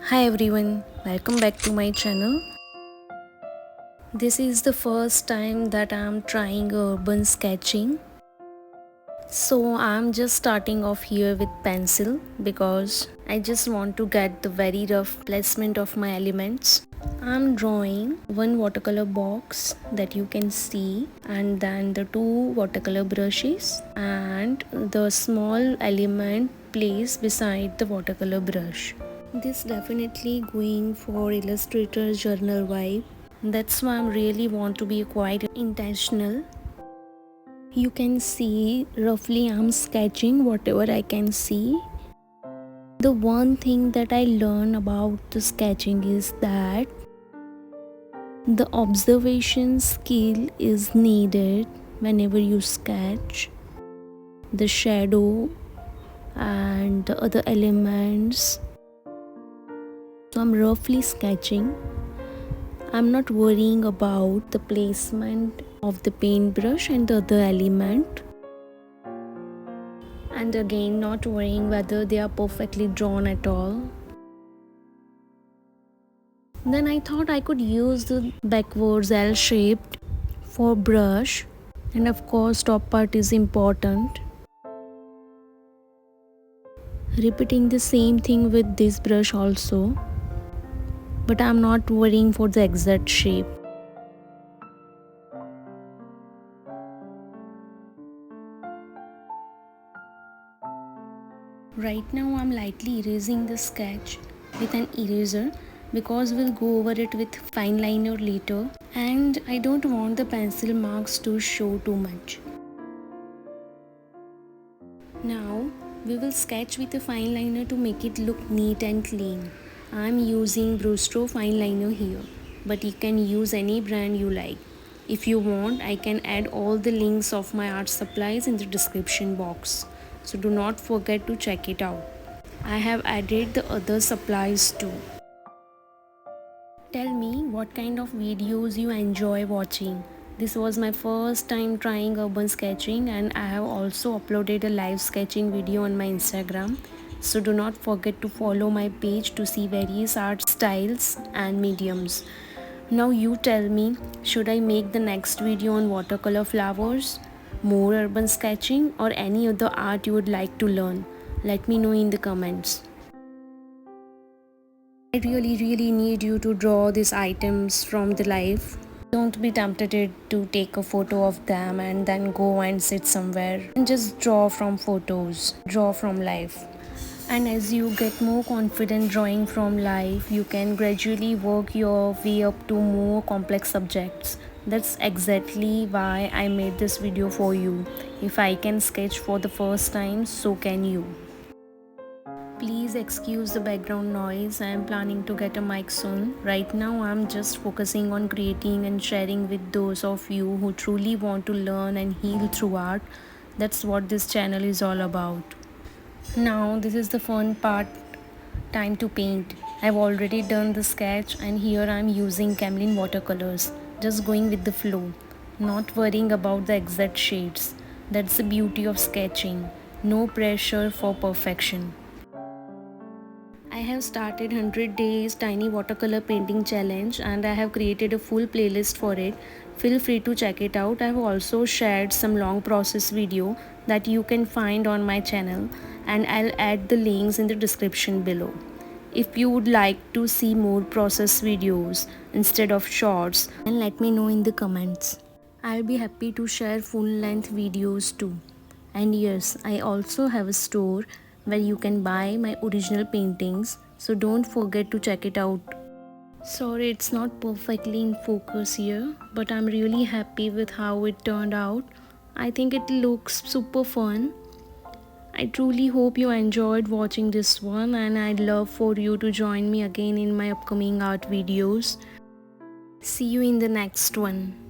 Hi everyone, welcome back to my channel. This is the first time that I'm trying urban sketching. So I'm just starting off here with pencil because I just want to get the very rough placement of my elements. I'm drawing one watercolor box that you can see, and then the two watercolor brushes and the small element placed beside the watercolor brush. This definitely going for illustrator journal vibe. That's why I really want to be quite intentional. You can see roughly I'm sketching whatever I can see. The one thing that I learned about the sketching is that the observation skill is needed whenever you sketch. The shadow and the other elements. So I'm roughly sketching. I'm not worrying about the placement of the paintbrush and the other element, and again not worrying whether they are perfectly drawn at all. Then I thought I could use the backwards L shaped for brush, and of course top part is important. Repeating the same thing with this brush also, but I'm not worrying for the exact shape. Right now I'm lightly erasing the sketch with an eraser because we'll go over it with fine liner later, and I don't want the pencil marks to show too much. Now we will sketch with a fine liner to make it look neat and clean. I'm using Brustro fine liner here, but you can use any brand you like. If you want, I can add all the links of my art supplies in the description box, so do not forget to check it out. I have added the other supplies too. Tell me what kind of videos you enjoy watching. This was my first time trying urban sketching, and I have also uploaded a live sketching video on my Instagram. So do not forget to follow my page to see various art styles and mediums. Now you tell me, should I make the next video on watercolor flowers, more urban sketching, or any other art you would like to learn? Let me know in the comments. I really need you to draw these items from the life. Don't be tempted to take a photo of them and then go and sit somewhere, and just draw from photos, draw from life. And as you get more confident drawing from life, you can gradually work your way up to more complex subjects. That's exactly why I made this video for you. If I can sketch for the first time, so can you. Please excuse the background noise. I am planning to get a mic soon. Right now, I'm just focusing on creating and sharing with those of you who truly want to learn and heal through art. That's what this channel is all about. Now, this is the fun part, time to paint. I've already done the sketch, and here I'm using Camlin watercolors, just going with the flow, not worrying about the exact shades. That's the beauty of sketching. No pressure for perfection. I have started 100 days tiny watercolor painting challenge, and I have created a full playlist for it. Feel free to check it out. I have also shared some long process video that you can find on my channel, and I'll add the links in the description below. If you would like to see more process videos instead of shorts, then let me know in the comments. I'll be happy to share full length videos too. And yes, I also have a store where you can buy my original paintings, so don't forget to check it out. Sorry it's not perfectly in focus here, but I'm really happy with how it turned out. I think it looks super fun. I truly hope you enjoyed watching this one, and I'd love for you to join me again in my upcoming art videos. See you in the next one.